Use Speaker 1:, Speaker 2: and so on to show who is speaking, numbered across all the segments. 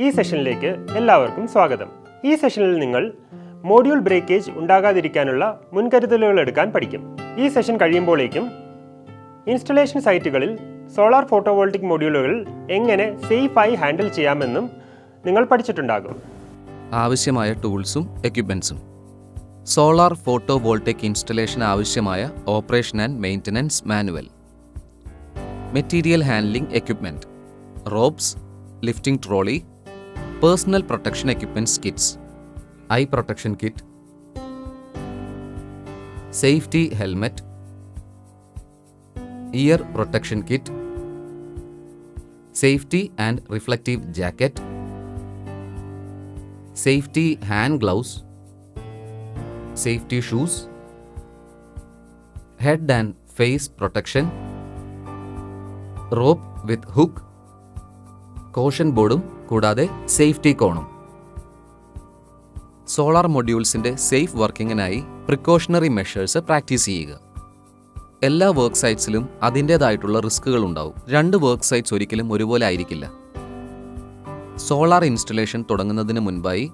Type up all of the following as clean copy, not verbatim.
Speaker 1: ഈ സെഷനിലേക്ക് എല്ലാവർക്കും സ്വാഗതം. ഈ സെഷനിൽ നിങ്ങൾ മോഡ്യൂൾ ബ്രേക്കേജ് ഉണ്ടാകാതിരിക്കാനുള്ള മുൻകരുതലുകൾ എടുക്കാൻ പഠിക്കും. ഈ സെഷൻ കഴിയുമ്പോഴേക്കും ഇൻസ്റ്റലേഷൻ സൈറ്റുകളിൽ സോളാർ ഫോട്ടോവോൾട്ടിക് മൊഡ്യൂളുകൾ എങ്ങനെ സേഫായി ഹാൻഡിൽ ചെയ്യാമെന്നും നിങ്ങൾ പഠിച്ചിട്ടുണ്ടാകും.
Speaker 2: ആവശ്യമായ ടൂൾസും എക്യുപ്മെൻസും. സോളാർ ഫോട്ടോവോൾട്ടിക് ഇൻസ്റ്റലേഷൻ ആവശ്യമായ operation and maintenance manual. Material handling equipment, ropes, lifting trolley, personal protection equipments kits, eye protection kit, safety helmet, ear protection kit, safety and reflective jacket, safety hand gloves, safety shoes, head and face protection, rope with hook, caution ബോർഡും കൂടാതെ safety കോണും. Solar മൊഡ്യൂൾസിൻ്റെ safe വർക്കിങ്ങിനായി precautionary measures practice ചെയ്യുക. എല്ലാ work സൈറ്റ്സിലും അതിൻ്റേതായിട്ടുള്ള റിസ്കുകൾ ഉണ്ടാവും. രണ്ട് വർക്ക് സൈറ്റ്സ് ഒരിക്കലും ഒരുപോലെ ആയിരിക്കില്ല. സോളാർ ഇൻസ്റ്റലേഷൻ തുടങ്ങുന്നതിന് മുൻപായി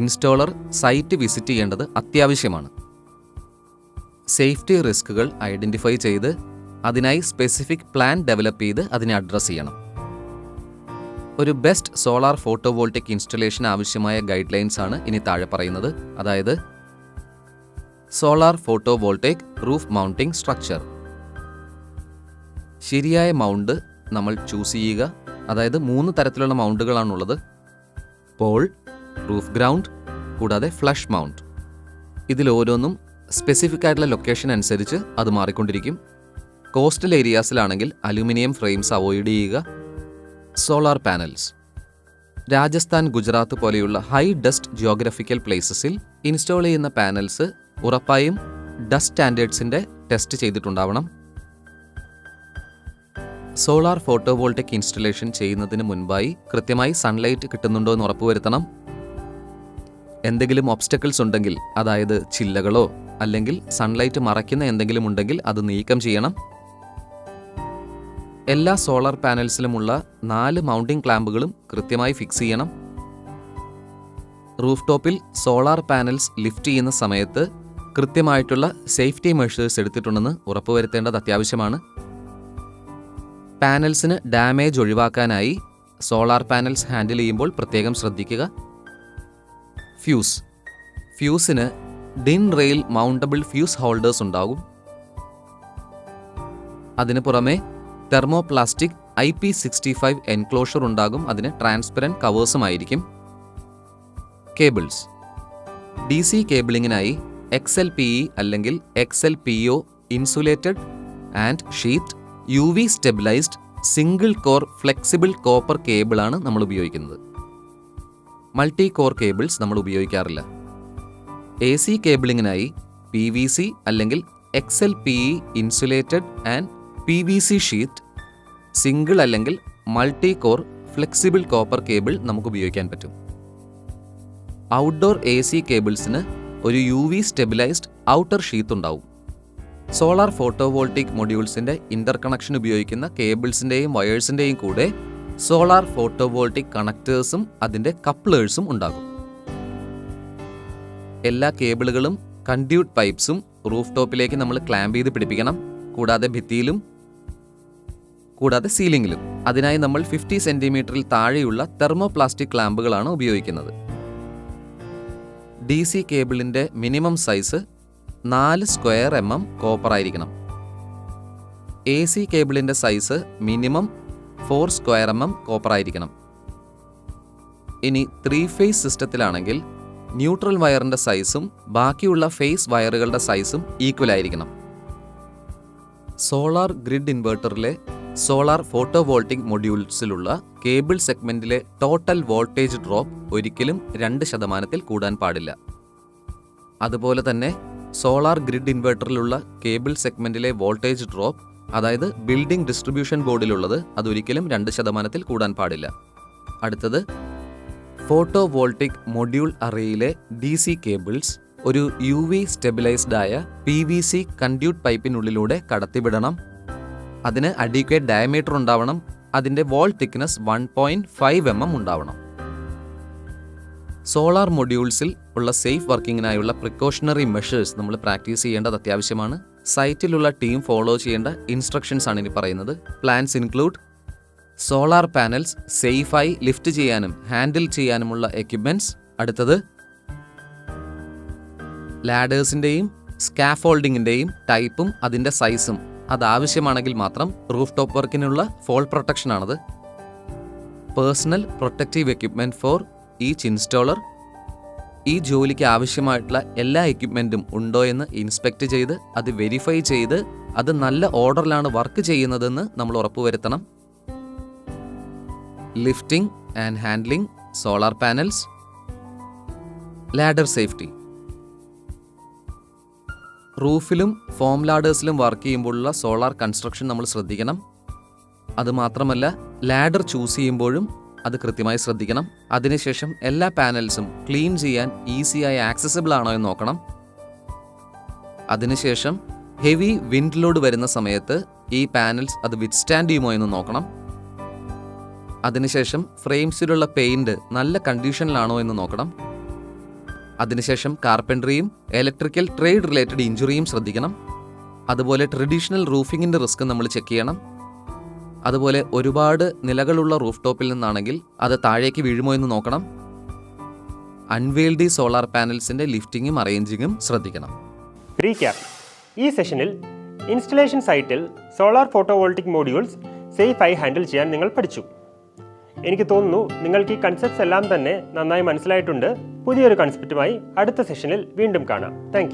Speaker 2: ഇൻസ്റ്റോളർ സൈറ്റ് വിസിറ്റ് ചെയ്യേണ്ടത് അത്യാവശ്യമാണ്. സേഫ്റ്റി റിസ്കുകൾ ഐഡൻറ്റിഫൈ ചെയ്ത് അതിനായി സ്പെസിഫിക് പ്ലാൻ ഡെവലപ്പ് ചെയ്ത് അതിനെ അഡ്രസ്സ് ചെയ്യണം. ഒരു ബെസ്റ്റ് സോളാർ ഫോട്ടോവോൾട്ടിക് ഇൻസ്റ്റലേഷൻ ആവശ്യമായ ഗൈഡ് ലൈൻസ് ആണ് ഇനി താഴെ പറയുന്നത്. അതായത് solar photovoltaic roof mounting structure. ശരിയായ മൗണ്ട് നമ്മൾ ചൂസ് ചെയ്യുക. അതായത് 3 തരത്തിലുള്ള മൗണ്ടുകളാണുള്ളത്: പോൾ, റൂഫ് ഗ്രൗണ്ട്, കൂടാതെ ഫ്ലഷ് മൗണ്ട്. ഇതിലോരോന്നും സ്പെസിഫിക് ആയിട്ടുള്ള ലൊക്കേഷൻ അനുസരിച്ച് അത് മാറിക്കൊണ്ടിരിക്കും. കോസ്റ്റൽ ഏരിയാസിലാണെങ്കിൽ അലുമിനിയം ഫ്രെയിംസ് അവോയ്ഡ് ചെയ്യുക. Solar panels. രാജസ്ഥാൻ, ഗുജറാത്ത് പോലെയുള്ള ഹൈ ഡസ്റ്റ് ജിയോഗ്രഫിക്കൽ പ്ലേസസിൽ ഇൻസ്റ്റാൾ ചെയ്യുന്ന പാനൽസ് ഉറപ്പായും ഡസ്റ്റ് സ്റ്റാൻഡേർഡ്സിൻ്റെ ടെസ്റ്റ് ചെയ്തിട്ടുണ്ടാവണം. സോളാർ ഫോട്ടോവോൾട്ടിക് ഇൻസ്റ്റലേഷൻ ചെയ്യുന്നതിന് മുൻപായി കൃത്യമായി സൺലൈറ്റ് കിട്ടുന്നുണ്ടോ എന്ന് ഉറപ്പുവരുത്തണം. എന്തെങ്കിലും ഒബ്സ്റ്റക്കിൾസ് ഉണ്ടെങ്കിൽ, അതായത് ചില്ലകളോ അല്ലെങ്കിൽ സൺലൈറ്റ് മറയ്ക്കുന്ന എന്തെങ്കിലും ഉണ്ടെങ്കിൽ അത് നീക്കം ചെയ്യണം. എല്ലാ സോളാർ പാനൽസിലുമുള്ള 4 മൗണ്ടിംഗ് ക്ലാമ്പുകളും കൃത്യമായി ഫിക്സ് ചെയ്യണം. റൂഫ് ടോപ്പിൽ സോളാർ പാനൽസ് ലിഫ്റ്റ് ചെയ്യുന്ന സമയത്ത് കൃത്യമായിട്ടുള്ള സേഫ്റ്റി മെഷേഴ്സ് എടുത്തിട്ടുണ്ടെന്ന് ഉറപ്പുവരുത്തേണ്ടത് അത്യാവശ്യമാണ്. പാനൽസിന് ഡാമേജ് ഒഴിവാക്കാനായി സോളാർ പാനൽസ് ഹാൻഡിൽ ചെയ്യുമ്പോൾ പ്രത്യേകം ശ്രദ്ധിക്കുക. ഫ്യൂസിന് DIN rail mountable fuse holders ഉണ്ടാകും. അതിനു പുറമെ തെർമോപ്ലാസ്റ്റിക് IP65 എൻക്ലോഷർ ഉണ്ടാകും. അതിന് ട്രാൻസ്പെറൻറ്റ് കവേഴ്സുമായിരിക്കും. കേബിൾസ്. DC കേബിളിങ്ങിനായി XLPE അല്ലെങ്കിൽ XLPO insulated and sheathed UV stabilised single core flexible copper കേബിളാണ് നമ്മൾ ഉപയോഗിക്കുന്നത്. മൾട്ടി കോർ കേബിൾസ് നമ്മൾ ഉപയോഗിക്കാറില്ല. AC കേബിളിങ്ങിനായി PVC അല്ലെങ്കിൽ XLPE insulated and PVC sheathed, single അല്ലെങ്കിൽ multi core flexible copper cable നമുക്ക് ഉപയോഗിക്കാൻ പറ്റും. ഔട്ട്ഡോർ AC കേബിൾസിന് ഒരു UV സ്റ്റെബിലൈസ്ഡ് ഔട്ടർ ഷീറ്റ് ഉണ്ടാവും. സോളാർ ഫോട്ടോവോൾട്ടിക് മൊഡ്യൂൾസിൻ്റെ ഇൻ്റർകണക്ഷൻ ഉപയോഗിക്കുന്ന കേബിൾസിൻ്റെയും വയേഴ്സിൻ്റെയും കൂടെ സോളാർ ഫോട്ടോവോൾട്ടിക് കണക്ടേഴ്സും അതിൻ്റെ കപ്ലേഴ്സും ഉണ്ടാകും. എല്ലാ കേബിളുകളും കൺഡ്യൂട്ട് പൈപ്സും റൂഫ് ടോപ്പിലേക്ക് നമ്മൾ ക്ലാമ്പ് ചെയ്ത് പിടിപ്പിക്കണം. കൂടാതെ ഭിത്തിയിലും കൂടാതെ സീലിംഗിലും. അതിനായി നമ്മൾ 50 സെൻറ്റിമീറ്ററിൽ താഴെയുള്ള തെർമോപ്ലാസ്റ്റിക് ക്ലാമ്പുകളാണ് ഉപയോഗിക്കുന്നത്. DC കേബിളിൻ്റെ minimum size 4 square mm copper ആയിരിക്കണം. AC കേബിളിൻ്റെ size minimum 4 square mm copper ആയിരിക്കണം. ഇനി 3 ഫേസ് സിസ്റ്റത്തിലാണെങ്കിൽ ന്യൂട്രൽ വയറിൻ്റെ സൈസും ബാക്കിയുള്ള ഫേസ് വയറുകളുടെ സൈസും ഈക്വൽ ആയിരിക്കണം. സോളാർ ഗ്രിഡ് ഇൻവെർട്ടറിലെ സോളാർ ഫോട്ടോവോൾട്ടിക് മൊഡ്യൂൾസിലുള്ള കേബിൾ സെഗ്മെൻറ്റിലെ ടോട്ടൽ വോൾട്ടേജ് ഡ്രോപ്പ് ഒരിക്കലും 2% കൂടാൻ പാടില്ല. അതുപോലെ തന്നെ സോളാർ ഗ്രിഡ് ഇൻവെർട്ടറിലുള്ള കേബിൾ സെഗ്മെൻറ്റിലെ വോൾട്ടേജ് ഡ്രോപ്പ്, അതായത് ബിൽഡിംഗ് ഡിസ്ട്രിബ്യൂഷൻ ബോർഡിലുള്ളത്, അതൊരിക്കലും 2% കൂടാൻ പാടില്ല. അടുത്തത് ഫോട്ടോവോൾട്ടിക് മൊഡ്യൂൾ അറേയിലെ DC കേബിൾസ് ഒരു UV സ്റ്റെബിലൈസ്ഡ് ആയ PVC കൺഡ്യൂട്ട് പൈപ്പിനുള്ളിലൂടെ കടത്തിവിടണം. അതിന് അഡീക്വേറ്റ് ഡയമീറ്റർ ഉണ്ടാവണം. അതിൻ്റെ വാൾ തിക്നെസ് 1.5 mm ഉണ്ടാവണം. സോളാർ മൊഡ്യൂൾസിൽ ഉള്ള സേഫ് വർക്കിങ്ങിനായുള്ള പ്രിക്കോഷണറി മെഷേഴ്സ് നമ്മൾ പ്രാക്ടീസ് ചെയ്യേണ്ടത് അത്യാവശ്യമാണ്. സൈറ്റിലുള്ള ടീം ഫോളോ ചെയ്യേണ്ട ഇൻസ്ട്രക്ഷൻസ് ആണ് ഇനി പറയുന്നത്. പ്ലാൻസ് ഇൻക്ലൂഡ് സോളാർ പാനൽസ് സേഫായി ലിഫ്റ്റ് ചെയ്യാനും ഹാൻഡിൽ ചെയ്യാനുമുള്ള എക്യുപ്മെൻറ്റ്സ്. അടുത്തത് ലാഡേഴ്സിൻ്റെയും സ്കാഫോൾഡിങ്ങിൻ്റെയും ടൈപ്പും അതിൻ്റെ സൈസും അതാവശ്യമാണെങ്കിൽ മാത്രം റൂഫ് ടോപ്പ് വർക്കിനുള്ള ഫോൾ പ്രൊട്ടക്ഷനാണത്. Personal protective equipment for each installer. ഈ ജോലിക്ക് ആവശ്യമായിട്ടുള്ള എല്ലാ എക്യുപ്മെൻറ്റും ഉണ്ടോ എന്ന് ഇൻസ്പെക്ട് ചെയ്ത് അത് വെരിഫൈ ചെയ്ത് അത് നല്ല ഓർഡറിലാണ് വർക്ക് ചെയ്യുന്നതെന്ന് നമ്മൾ ഉറപ്പുവരുത്തണം. Lifting and handling solar panels. Ladder safety. റൂഫിലും ഫോം ലാഡേഴ്സിലും വർക്ക് ചെയ്യുമ്പോഴുള്ള സോളാർ കൺസ്ട്രക്ഷൻ നമ്മൾ ശ്രദ്ധിക്കണം. അതുമാത്രമല്ല ലാഡർ ചൂസ് ചെയ്യുമ്പോഴും അത് കൃത്യമായി ശ്രദ്ധിക്കണം. അതിനുശേഷം എല്ലാ പാനൽസും ക്ലീൻ ചെയ്യാൻ ഈസിയായി ആക്സസിബിൾ ആണോ എന്ന് നോക്കണം. അതിനുശേഷം ഹെവി വിൻഡ് ലോഡ് വരുന്ന സമയത്ത് ഈ പാനൽസ് അത് വിത്ത്സ്റ്റാൻഡ് ചെയ്യുമോ എന്ന് നോക്കണം. അതിനുശേഷം ഫ്രെയിംസിലുള്ള പെയിൻറ് നല്ല കണ്ടീഷനിലാണോ എന്ന് നോക്കണം. അതിനുശേഷം കാർപ്പൻട്രിയും ഇലക്ട്രിക്കൽ ട്രേഡ് റിലേറ്റഡ് ഇഞ്ചുറിയും ശ്രദ്ധിക്കണം. അതുപോലെ ട്രഡീഷണൽ റൂഫിങ്ങിൻ്റെ റിസ്ക് നമ്മൾ ചെക്ക് ചെയ്യണം. അതുപോലെ ഒരുപാട് നിലകളുള്ള റൂഫ് ടോപ്പിൽ നിന്നാണെങ്കിൽ അത് താഴേക്ക് വീഴുമോ എന്ന് നോക്കണം. അൺവെയിൽഡ് സോളാർ പാനൽസിൻ്റെ ലിഫ്റ്റിങ്ങും അറേഞ്ചിങ്ങും ശ്രദ്ധിക്കണം.
Speaker 1: റീക്യാപ്പ്. ഈ സെഷനിൽ ഇൻസ്റ്റലേഷൻ സൈറ്റിൽ സോളാർ ഫോട്ടോവോൾട്ടിക് മോഡ്യൂൾസ് സേഫായി ഹാൻഡിൽ ചെയ്യാൻ നിങ്ങൾ പഠിച്ചു. എനിക്ക് തോന്നുന്നു നിങ്ങൾക്ക് ഈ കൺസെപ്റ്റ്സ് എല്ലാം തന്നെ നന്നായി മനസ്സിലായിട്ടുണ്ട്. പുതിയൊരു കൺസെപ്റ്റുമായി അടുത്ത സെഷനിൽ വീണ്ടും കാണാം. താങ്ക്